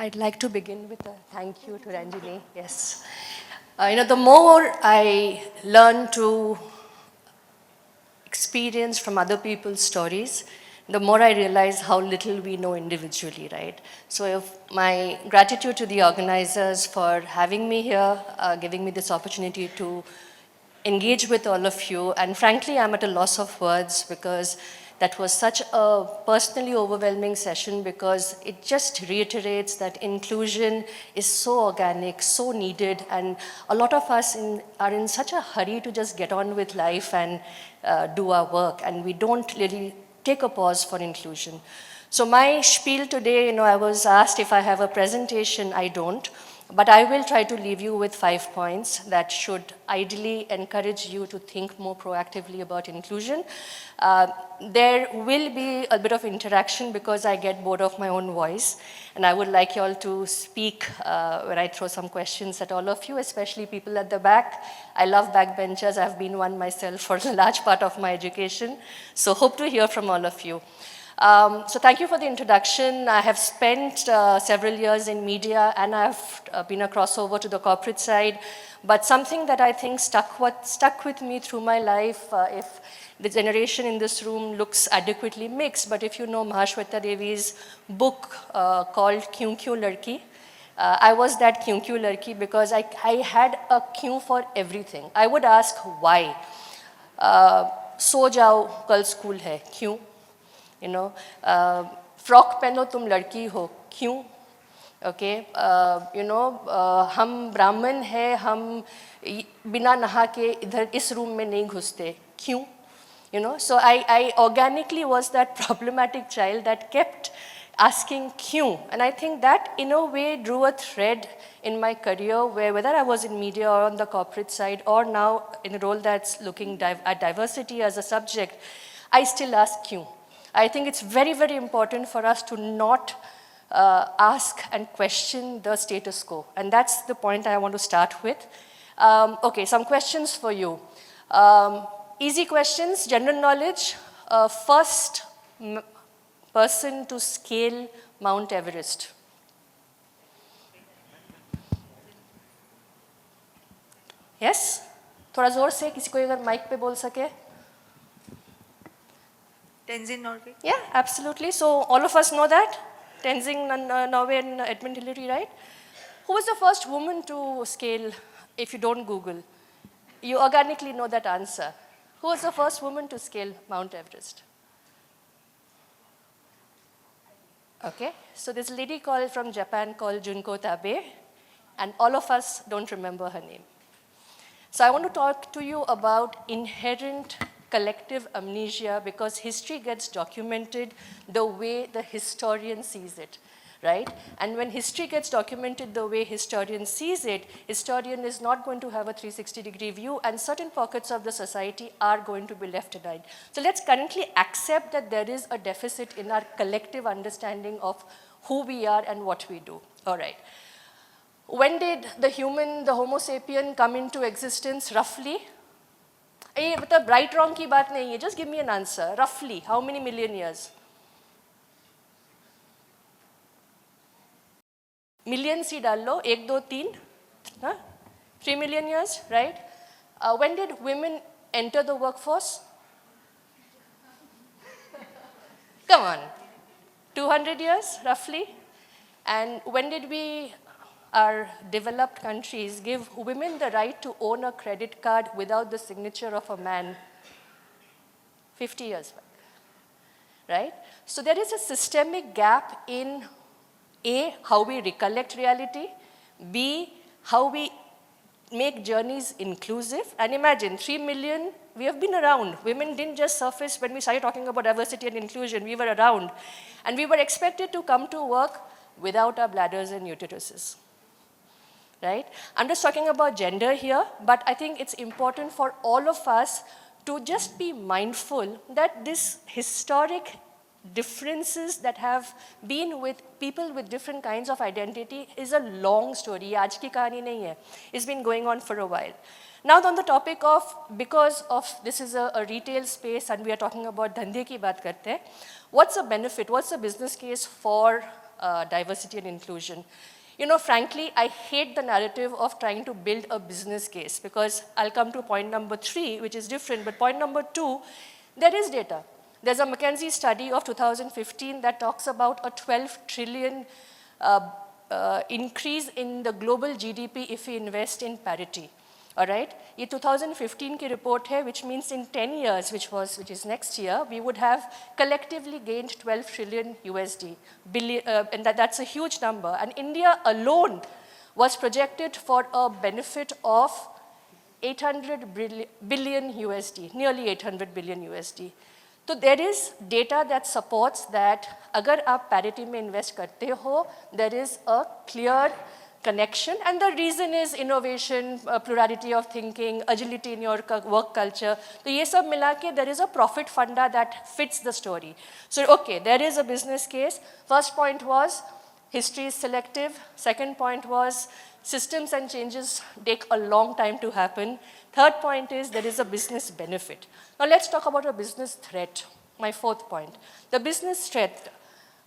I'd like to begin with a thank you to Ranjini. Yes. The more I learn to experience from other people's stories, the more I realize how little we know individually, right? So my gratitude to the organizers for having me here, giving me this opportunity to engage with all of you. And frankly, I'm at a loss of words because that was such a personally overwhelming session because it just reiterates that inclusion is so organic, so needed, and a lot of us are in such a hurry to just get on with life and do our work, and we don't really take a pause for inclusion. So my spiel today, I was asked if I have a presentation. I don't. But I will try to leave you with 5 points that should ideally encourage you to think more proactively about inclusion. There will be a bit of interaction because I get bored of my own voice, and I would like you all to speak when I throw some questions at all of you, especially people at the back. I love backbenchers. I've been one myself for a large part of my education, so hope to hear from all of you. So thank you for the introduction. I have spent several years in media and I've been a crossover to the corporate side. But something that I think stuck with me through my life, if the generation in this room looks adequately mixed, but if you know Mahashweta Devi's book called Kyun Kyun Ladki, I was that kyun kyun ladki because I had a kyun for everything. I would ask why. सो जाओ कल school है क्यों frock पहनो तुम लड़की हो क्यों okay हम ब्राह्मण हैं हम बिना नहा के इधर इस रूम में नहीं घुसते क्यों so I organically was that problematic child that kept asking kyun, and I think that in a way drew a thread in my career where whether I was in media or on the corporate side or now in a role that's looking at diversity as a subject, I still ask kyun. I think it's very, very important for us to not ask and question the status quo. And that's the point I want to start with. Okay, some questions for you. Easy questions, general knowledge. First person to scale Mount Everest. Yes? थोड़ा जोर से किसी को अगर mic पे बोल सके. Tenzing Norway? Yeah, absolutely. So all of us know that. Tenzing Norway and Edmund Hillary, right? Who was the first woman to scale, if you don't Google? You organically know that answer. Who was the first woman to scale Mount Everest? Okay, so there's a lady from Japan called Junko Tabe, and all of us don't remember her name. So I want to talk to you about inherent collective amnesia because history gets documented the way the historian sees it, right? And when history gets documented the way historian sees it, historian is not going to have a 360-degree view and certain pockets of the society are going to be left behind. So let's currently accept that there is a deficit in our collective understanding of who we are and what we do, all right? When did the Homo sapien come into existence roughly? ये मतलब right wrong की बात नहीं है, just give me an answer. Roughly, how many million years? Millions ही डाल लो, 1, 2, 3, 3 million years, right? When did women enter the workforce? Come on, 200 years roughly. And when did our developed countries give women the right to own a credit card without the signature of a man? 50 years back, right? So there is a systemic gap in A, how we recollect reality, B, how we make journeys inclusive. And imagine 3 million, we have been around. Women didn't just surface when we started talking about diversity and inclusion, we were around. And we were expected to come to work without our bladders and uteruses. Right? I'm just talking about gender here, but I think it's important for all of us to just be mindful that this historic differences that have been with people with different kinds of identity is a long story. आज की कहानी नहीं है. It's been going on for a while. Now on the topic of, because of this is a retail space and we are talking about धंधे की बात करते हैं, what's the benefit, what's the business case for diversity and inclusion. You know, frankly, I hate the narrative of trying to build a business case, because I'll come to point number 3, which is different. But point number 2, there is data. There's a McKinsey study of 2015 that talks about a 12 trillion increase in the global GDP if we invest in parity. All right? ये 2015 की report है, which means in 10 years, which is next year, we would have collectively gained 12 trillion USD, and that's a huge number. And India alone was projected for a benefit of 800 billion USD, nearly 800 billion USD. So there is data that supports that अगर आप parity में invest करते हो, there is a clear connection, and the reason is innovation, plurality of thinking, agility in your work culture. So ये सब मिला के there is a profit funda that fits the story. So okay, there is a business case. First point was history is selective. Second point was systems and changes take a long time to happen. Third point is there is a business benefit. Now let's talk about a business threat, my fourth point. The business threat.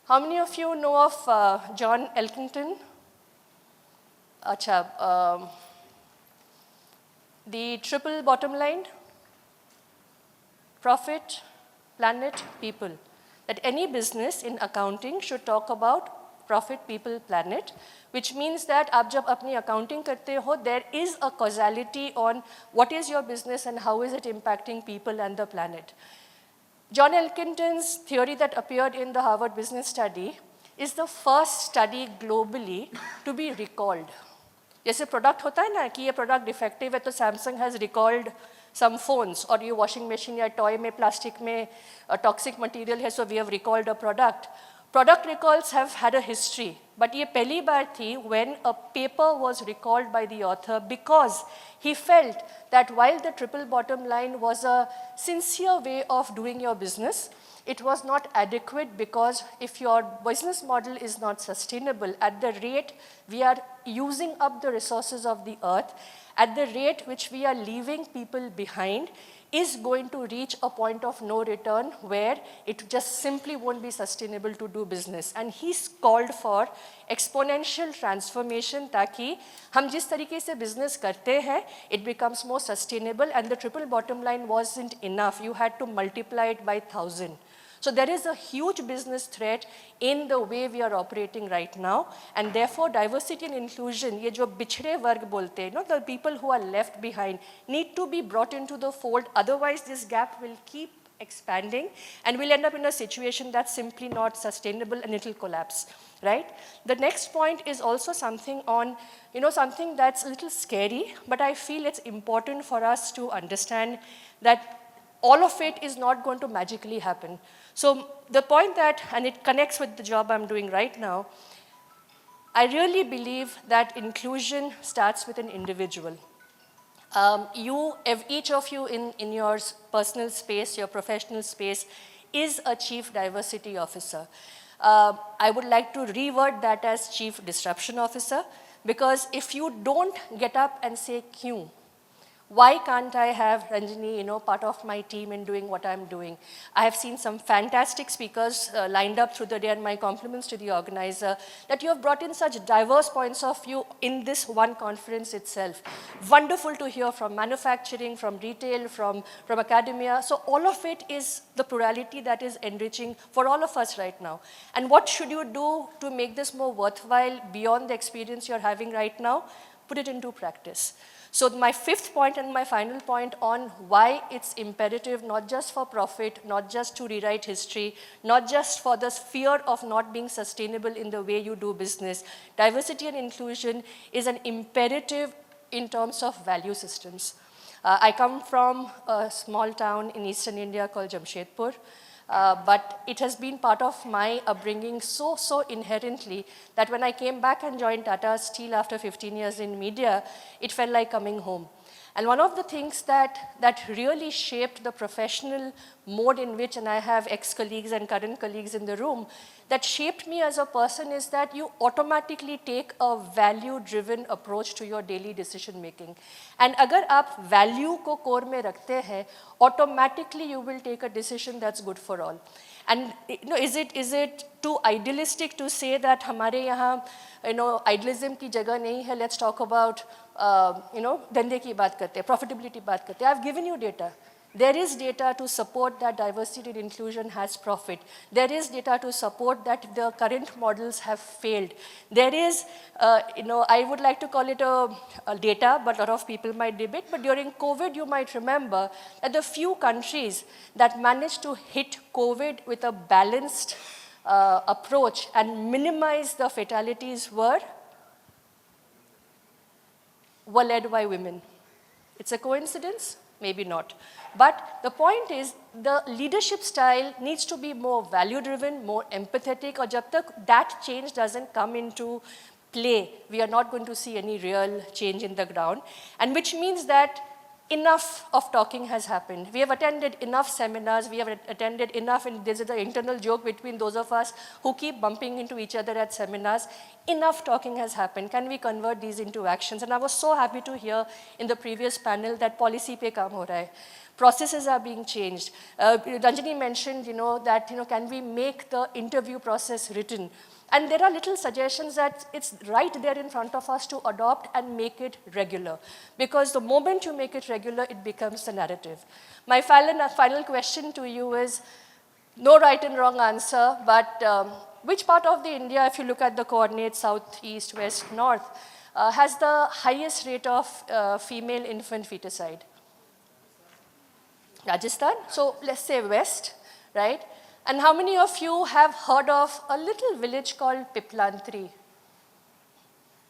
How many of you know of John Elkington? Acha, the triple bottom line, profit, planet, people. That any business in accounting should talk about profit, people, planet, which means that आप जब अपनी accounting करते हो, there is a causality on what is your business and how is it impacting people and the planet. John Elkington's theory that appeared in the Harvard Business Study is the first study globally to be recalled. जैसे product होता है ना कि ये product defective है तो Samsung has recalled some phones, और ये वॉशिंग मशीन या टॉय में प्लास्टिक में टॉक्सिक मटेरियल है, so we have recalled a product. Product recalls have had a history, but ये पहली बार थी when a paper was recalled by the author because he felt that while the triple bottom line was a sincere way of doing your business, it was not adequate, because if your business model is not sustainable at the rate we are using up the resources of the earth, at the rate which we are leaving people behind, is going to reach a point of no return where it just simply won't be sustainable to do business. And he's called for exponential transformation ताकि हम जिस तरीके से business करते हैं, it becomes more sustainable, and the triple bottom line wasn't enough. You had to multiply it by 1,000. So there is a huge business threat in the way we are operating right now, and therefore diversity and inclusion, ये जो बिछड़े वर्ग बोलते हैं, the people who are left behind need to be brought into the fold. Otherwise, this gap will keep expanding, and we'll end up in a situation that's simply not sustainable, and it will collapse. Right? The next point is also something on, something that's a little scary, but I feel it's important for us to understand that all of it is not going to magically happen. So the point that, and it connects with the job I'm doing right now, I really believe that inclusion starts with an individual. Each of you in your personal space, your professional space, is a chief diversity officer. I would like to reword that as chief disruption officer, because if you don't get up and say kyun, why can't I have Ranjini, part of my team in doing what I'm doing? I have seen some fantastic speakers lined up through the day, and my compliments to the organizer that you have brought in such diverse points of view in this one conference itself. Wonderful to hear from manufacturing, from retail, from academia. So all of it is the plurality that is enriching for all of us right now. And what should you do to make this more worthwhile beyond the experience you're having right now? Put it into practice. So my fifth point and my final point on why it's imperative, not just for profit, not just to rewrite history, not just for the fear of not being sustainable in the way you do business. Diversity and inclusion is an imperative in terms of value systems. I come from a small town in eastern India called Jamshedpur. But it has been part of my upbringing so inherently that when I came back and joined Tata Steel after 15 years in media, it felt like coming home. And one of the things that really shaped the professional mode in which, and I have ex-colleagues and current colleagues in the room, that shaped me as a person is that you automatically take a value-driven approach to your daily decision making. And अगर आप value को core में रखते हैं, automatically you will take a decision that's good for all. And is it too idealistic to say that हमारे यहाँ idealism की जगह नहीं है? Let's talk about धंधे की बात करते हैं, profitability बात करते हैं. I've given you data. There is data to support that diversity and inclusion has profit. There is data to support that the current models have failed. There is, I would like to call it a data, but a lot of people might debate. But during COVID, you might remember that the few countries that managed to hit COVID with a balanced approach and minimize the fatalities were led by women. It's a coincidence? Maybe not. But the point is, the leadership style needs to be more value-driven, more empathetic, or jab tak that change doesn't come into play, we are not going to see any real change in the ground, and which means that enough of talking has happened. We have attended enough seminars, we have attended enough, and this is the internal joke between those of us who keep bumping into each other at seminars. Enough talking has happened. Can we convert these into actions? And I was so happy to hear in the previous panel that policy pe kaam ho raha hai. Processes are being changed. Ranjani mentioned, that, can we make the interview process written? And there are little suggestions that it's right there in front of us to adopt and make it regular. Because the moment you make it regular, it becomes the narrative. My final question to you is, no right and wrong answer, but which part of the India, if you look at the coordinates, south, east, west, north, has the highest rate of female infant feticide? Rajasthan? So let's say west, right? And how many of you have heard of a little village called Piplantri?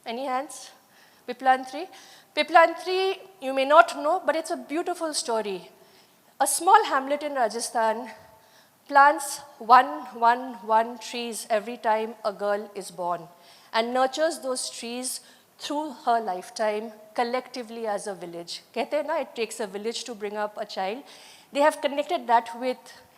Any hands? Piplantri? Piplantri, you may not know, but it's a beautiful story. A small hamlet in Rajasthan plants 111 trees every time a girl is born and nurtures those trees through her lifetime collectively as a village. Kehte hai na, it takes a village to bring up a child. They have connected that with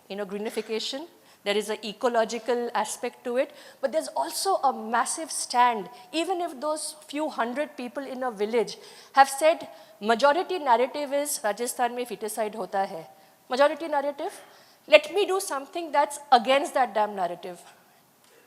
greenification. There is an ecological aspect to it, but there's also a massive stand. Even if those few hundred people in a village have said, majority narrative is Rajasthan mein feticide hota hai. Majority narrative, let me do something that's against that damn narrative.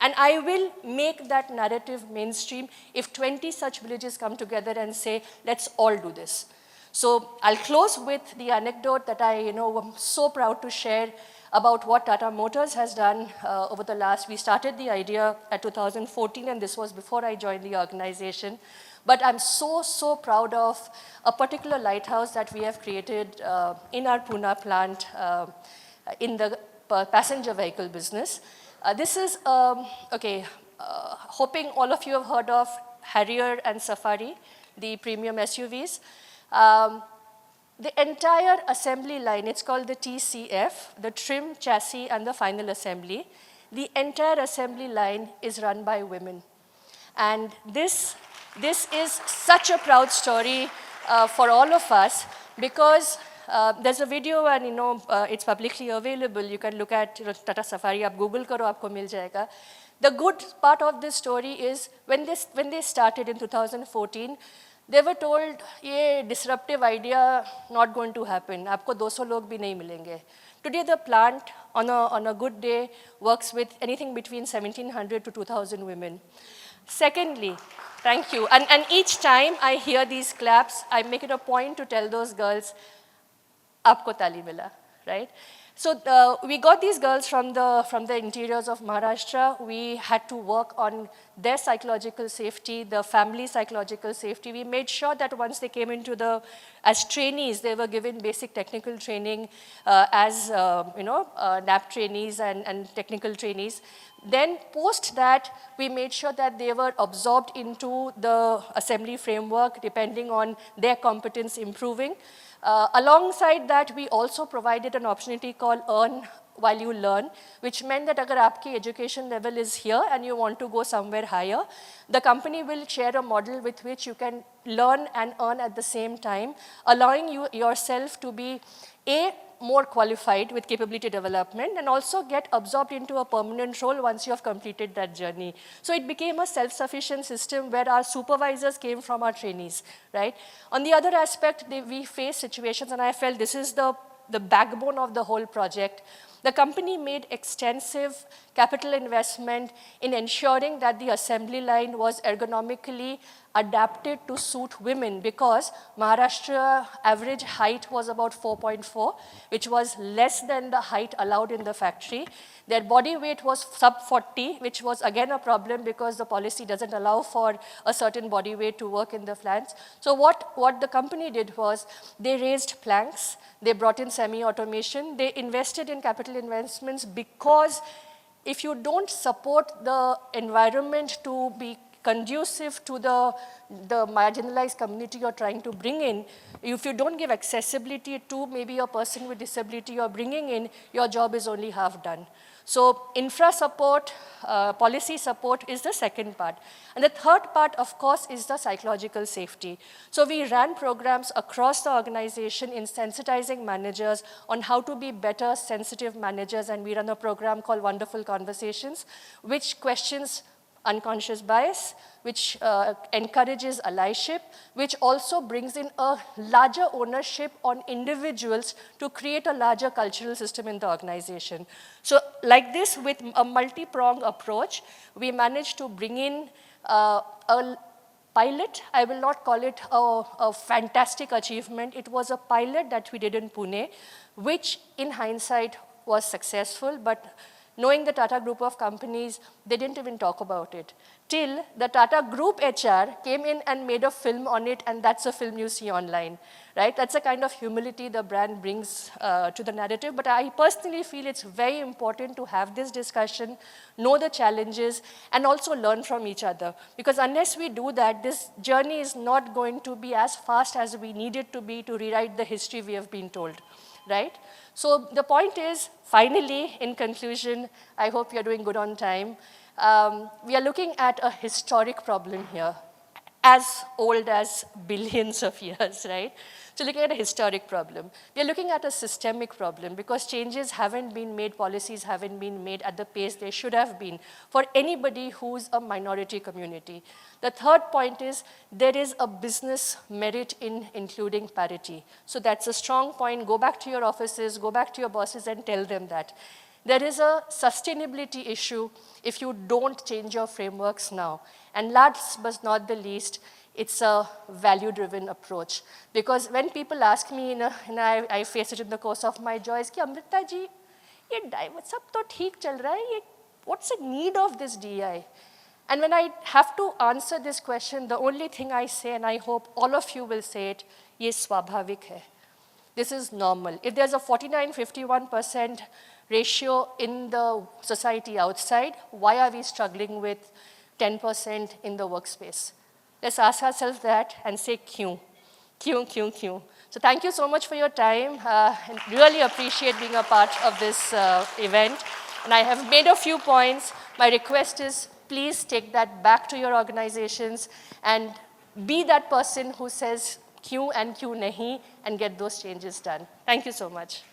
And I will make that narrative mainstream if 20 such villages come together and say, let's all do this. So I'll close with the anecdote that I am so proud to share about what Tata Motors has done over the last. We started the idea at 2014, and this was before I joined the organization. But I'm so proud of a particular lighthouse that we have created in our Pune plant in the passenger vehicle business. This is, hoping all of you have heard of Harrier and Safari, the premium SUVs. The entire assembly line, it's called the TCF, the trim, chassis, and the final assembly. The entire assembly line is run by women. And this is such a proud story for all of us, because there's a video and it's publicly available. You can look at Tata Safari, aap Google karo, aapko mil jayega. The good part of this story is when they started in 2014, they were told, ye disruptive idea not going to happen. Aapko 200 log bhi nahi milenge. Today the plant on a good day works with anything between 1,700 to 2,000 women. Secondly, thank you. And each time I hear these claps, I make it a point to tell those girls, aapko tali mila, right? So we got these girls from the interiors of Maharashtra. We had to work on their psychological safety, the family psychological safety. We made sure that once they came into as trainees, they were given basic technical training as NAP trainees and technical trainees. Then post that, we made sure that they were absorbed into the assembly framework depending on their competence improving. Alongside that, we also provided an opportunity called Earn While You Learn, which meant that agar aapki education level is here and you want to go somewhere higher, the company will share a model with which you can learn and earn at the same time, allowing yourself to be more qualified with capability development and also get absorbed into a permanent role once you have completed that journey. So it became a self-sufficient system where our supervisors came from our trainees, right? On the other aspect, we face situations, and I felt this is the backbone of the whole project. The company made extensive capital investment in ensuring that the assembly line was ergonomically adapted to suit women, because Maharashtra average height was about 4.4, which was less than the height allowed in the factory. Their body weight was sub 40, which was again a problem because the policy doesn't allow for a certain body weight to work in the plants. So what the company did was they raised planks, they brought in semi-automation, they invested in capital investments, because if you don't support the environment to be conducive to the marginalized community you're trying to bring in, if you don't give accessibility to maybe a person with disability you're bringing in, your job is only half done. So infra support, policy support is the second part. And the third part, of course, is the psychological safety. So we ran programs across the organization in sensitizing managers on how to be better sensitive managers, and we run a program called Wonderful Conversations, which questions unconscious bias, which encourages allyship, which also brings in a larger ownership on individuals to create a larger cultural system in the organization. So like this, with a multi-pronged approach, we managed to bring in a pilot. I will not call it a fantastic achievement. It was a pilot that we did in Pune, which in hindsight was successful, but knowing the Tata Group of companies, they didn't even talk about it. Till the Tata Group HR came in and made a film on it, and that's a film you see online, right? That's a kind of humility the brand brings to the narrative. But I personally feel it's very important to have this discussion, know the challenges, and also learn from each other. Because unless we do that, this journey is not going to be as fast as we need it to be to rewrite the history we have been told, right? So the point is, finally, in conclusion, I hope you're doing good on time. We are looking at a historic problem here, as old as billions of years, right? So looking at a historic problem. We're looking at a systemic problem because changes haven't been made, policies haven't been made at the pace they should have been for anybody who's a minority community. The third point is there is a business merit in including parity. So that's a strong point. Go back to your offices, go back to your bosses and tell them that. There is a sustainability issue if you don't change your frameworks now. And last but not the least, it's a value-driven approach. Because when people ask me, and I face it in the course of my joys, कि अमृता जी, ये सब तो ठीक चल रहा है, what's the need of this DI? And when I have to answer this question, the only thing I say, and I hope all of you will say it, ये स्वाभाविक है. This is normal. If there's a 49-51% ratio in the society outside, why are we struggling with 10% in the workspace? Let's ask ourselves that and say, kyun? Kyun, kyun, kyun? So thank you so much for your time. And really appreciate being a part of this event. And I have made a few points. My request is, please take that back to your organizations and be that person who says kyun and kyun nahi and get those changes done. Thank you so much.